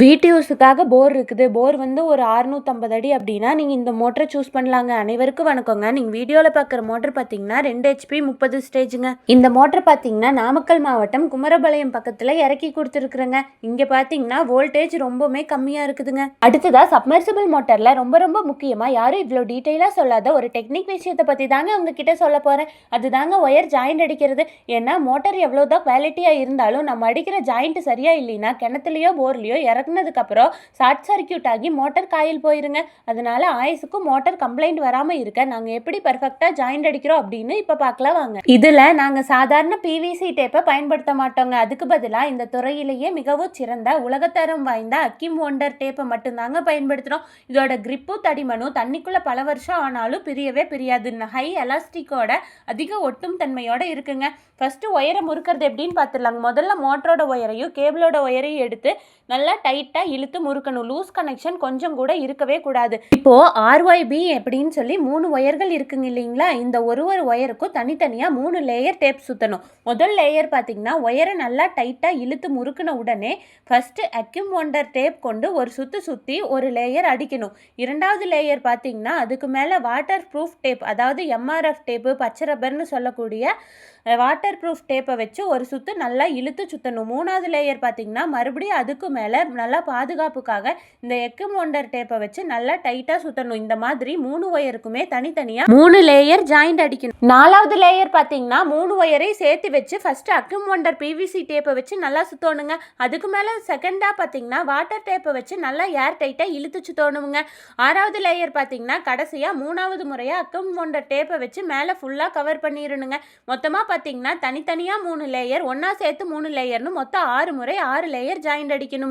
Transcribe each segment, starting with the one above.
வீட்டு யூஸுக்காக போர் இருக்குது. போர் வந்து ஒரு 650 அடி அப்படின்னா, நீங்க இந்த மோட்டர சூஸ் பண்ணலாங்க. அனைவருக்கும் வணக்கங்க. நீங்க வீடியோல பார்க்குற மோட்டர் பார்த்தீங்கன்னா 2 ஹெச்பி 30 ஸ்டேஜுங்க. இந்த மோட்டர் பார்த்தீங்கன்னா நாமக்கல் மாவட்டம் குமரபாளையம் பக்கத்துல இறக்கி கொடுத்துருக்குறேங்க. இங்க பார்த்தீங்கன்னா வோல்டேஜ் ரொம்பவுமே கம்மியா இருக்குதுங்க. அடுத்ததா சப்மர்சிபிள் மோட்டர்ல ரொம்ப ரொம்ப முக்கியமா யாரும் இவ்வளோ டீட்டெயிலா சொல்லாத ஒரு டெக்னிக் விஷயத்தை பத்தி தாங்க உங்ககிட்ட சொல்ல போறேன். அதுதாங்க ஒயர் ஜாயிண்ட் அடிக்கிறது. ஏன்னா மோட்டர் எவ்வளோதான் குவாலிட்டியா இருந்தாலும் நம்ம அடிக்கிற ஜாயிண்ட் சரியா இல்லைன்னா கிணத்துலயோ போர்லயோ இறக்குனதுக்கு அப்புறம் ஷார்ட் சர்க்கியூட் ஆகி மோட்டார் காயில் போயிருங்க. அதனால ஆயுசுக்கும் மோட்டார் கம்ப்ளைண்ட் வராம இருக்க நாங்க எப்படி பர்ஃபெக்டா ஜாயிண்ட் அடிக்கிறோம் அப்படின்னு இப்ப பார்க்கலாம் வாங்க. இதுல நாங்க சாதாரண பிவிசி டேப்பை பயன்படுத்த மாட்டோங்க. அதுக்கு பதிலா இந்த துறையிலேயே மிகவும் சிறந்த உலகத்தரம் வாய்ந்த அக்கிம் ஒண்டர் டேப்பை மட்டும்தாங்க பயன்படுத்துறோம். இதோட கிரிப்பும் தடிமனும் தண்ணிக்குள்ள பல வருஷம் ஆனாலும் பிரியவே பிரியாது. ஹை எலாஸ்டிக்கோட அதிக ஒட்டும் தன்மையோட இருக்குங்க. ஃபர்ஸ்ட் ஒயரை முறுக்கிறது எப்படின்னு பார்த்துடலாங்க. முதல்ல மோட்டரோட ஒயரையும் கேபிளோட ஒயரையும் எடுத்து நல்லா டைட்டா இழுத்து முறுக்கணும். லூஸ் கனெக்ஷன் கொஞ்சம் கூட இருக்கவே கூடாது. இப்போ RYB அப்படின்னு சொல்லி 3 ஒயர்கள் இருக்குங்க இல்லைங்களா? இந்த ஒரு ஒயருக்கும் தனித்தனியா 3 லேயர் டேப் சுத்தணும். முதல் லேயர் பார்த்தீங்கன்னா ஒயரை நல்லா டைட்டா இழுத்து முறுக்கின உடனே ஃபர்ஸ்ட் அக்யூம் ஒண்டர் டேப் கொண்டு ஒரு சுத்தி ஒரு லேயர் அடிக்கணும். இரண்டாவது லேயர் பார்த்தீங்கன்னா அதுக்கு மேலே வாட்டர் ப்ரூஃப் டேப், அதாவது MRF டேப்பு, பச்சை ரப்பர்னு சொல்லக்கூடிய வாட்டர் ப்ரூஃப் டேப்பை வச்சு ஒரு சுத்து நல்லா இழுத்து சுற்றணும். மூணாவது லேயர் பார்த்தீங்கன்னா மறுபடியும் அதுக்கு மேலே நல்லா பாதுகாப்புக்காக இந்த அக்யூம் ஒண்டர் டேப்பை வச்சு நல்லா டைட்டாக சுற்றணும். இந்த மாதிரி 3 ஒயருக்குமே தனித்தனியாக 3 லேயர் ஜாயிண்ட் அடிக்கணும். நாலாவது லேயர் பார்த்தீங்கன்னா 3 ஒயரை சேர்த்து வச்சு ஃபர்ஸ்ட் அக்யூம் ஒண்டர் பிவிசி டேப்பை வச்சு நல்லா சுற்றணுங்க. அதுக்கு மேலே செகண்டாக பார்த்தீங்கன்னா வாட்டர் டேப்பை வச்சு நல்லா ஏர் டைட்டாக இழுத்து சுற்றணுங்க. ஆறாவது லேயர் பார்த்தீங்கன்னா கடைசியாக 3வது முறையாக அக்யூம் ஒண்டர் டேப்பை வச்சு மேலே ஃபுல்லாக கவர் பண்ணிடணுங்க. மொத்தமாக பார்த்தீங்கன்னா தனித்தனியாக 3 லேயர் ஒன்றா சேர்த்து 3 லேயர்னு மொத்தம் 6 முறை 6 லேயர் ஜாயிண்ட் அடிக்கணுங்க.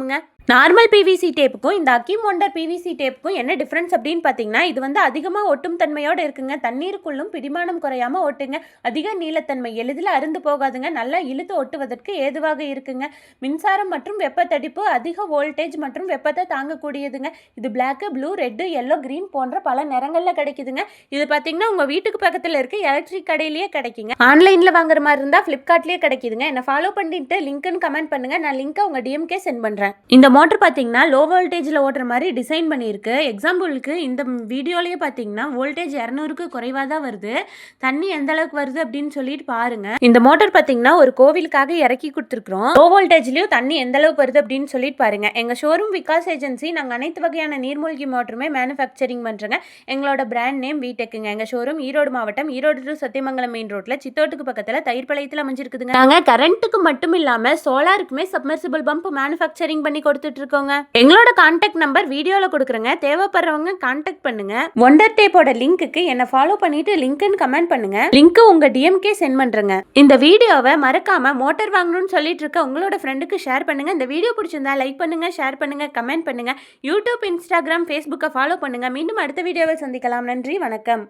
நார்மல் பிவிசி டேப்புக்கும் இந்த அக்யூம் ஒண்டர் பிவிசி டேப்புக்கும் என்ன டிஃப்ரென்ஸ் அப்படின்னு பார்த்தீங்கன்னா, இது வந்து அதிகமாக ஒட்டும் தன்மையோடு இருக்குங்க. தண்ணீருக்குள்ளும் பிடிமானம் குறையாமல் ஒட்டுங்க. அதிக நீளத்தன்மை, எளிதில் அருந்து போகாதுங்க. நல்லா இழுத்து ஒட்டுவதற்கு ஏதுவாக இருக்குங்க. மின்சாரம் மற்றும் வெப்பத்தடிப்பு, அதிக வோல்டேஜ் மற்றும் வெப்பத்தை தாங்கக்கூடியதுங்க. இது black, blue, red, yellow, green போன்ற பல நிறங்களில் கிடைக்குதுங்க. இது பார்த்தீங்கன்னா உங்கள் வீட்டுக்கு பக்கத்தில் இருக்க எலக்ட்ரிக் கடையிலேயே கிடைக்குங்க. ஆன்லைனில் வாங்குற மாதிரி இருந்தால் ஃப்ளிப்கார்ட்லேயே கிடைக்குதுங்க. என்னை ஃபாலோ பண்ணிட்டு லிங்க்னு கமெண்ட் பண்ணுங்க. நான் லிங்கை உங்கள் டிஎம்கே சென்ட் பண்ணுறேன். இந்த மோட்டர் பார்த்தீங்கன்னா லோ வோல்டேஜில் ஓட்டுற மாதிரி டிசைன் பண்ணியிருக்கு. எக்ஸாம்பிளுக்கு இந்த வீடியோலேயே பார்த்தீங்கன்னா வோல்டேஜ் 200க்கு குறைவாக தான் வருது. தண்ணி எந்த அளவுக்கு வருது அப்படின்னு சொல்லிட்டு பாருங்க. இந்த மோட்டர் பார்த்தீங்கன்னா ஒரு கோவிலுக்காக இறக்கி கொடுத்துருக்குறோம். லோ வோல்டேஜ்லேயும் தண்ணி எந்த அளவுக்கு வருது அப்படின்னு சொல்லிட்டு பாருங்க. எங்கள் ஷோரூம் விகாஸ் ஏஜென்சி. நாங்கள் அனைத்து வகையான நீர்மூழ்கி மோட்டருமே மேனுஃபேக்சரிங் பண்ணுறோங்க. எங்களோட பிராண்ட் நேம் வீடெக்குங்க. எங்கள் ஷோரூம் ஈரோடு மாவட்டம், ஈரோடு டு சத்தியமங்கலம் மெயின் ரோட்டில் சித்தோட்டுக்கு பக்கத்தில் தயிர்பாளையத்தில் அமைஞ்சிருக்குதுங்க. நாங்கள் கரண்ட்டுக்கு மட்டும் இல்லாமல் சோலாருக்குமே சப்மர்சிபிள் பம்ப் மேனுஃபேக்சரிங் பண்ணி கொடுத்துட்டு இருக்கோங்க. எங்களோட கான்டாக்ட் நம்பர் வீடியோல கொடுக்குறேங்க. தேவைப்படுறவங்க கான்டாக்ட் பண்ணுங்க. ஒண்டர் டேப்போட லிங்க்குக்கு என்ன ஃபாலோ பண்ணிட்டு லிங்க்னு கமெண்ட் பண்ணுங்க. லிங்க் உங்க டிஎம்கே சென்ட் பண்றேங்க. இந்த வீடியோவை மறக்காம மோட்டார் வாங்கணும்னு சொல்லிட்டு இருக்க உங்களோட ஃப்ரெண்டுக்கு ஷேர் பண்ணுங்க. இந்த வீடியோ பிடிச்சிருந்தா லைக் பண்ணுங்க, ஷேர் பண்ணுங்க, கமெண்ட் பண்ணுங்க. யூடியூப், இன்ஸ்டாகிராம், ஃபேஸ்புக்கை ஃபாலோ பண்ணுங்க. மீண்டும் அடுத்த வீடியோவை சந்திக்கலாம். நன்றி, வணக்கம்.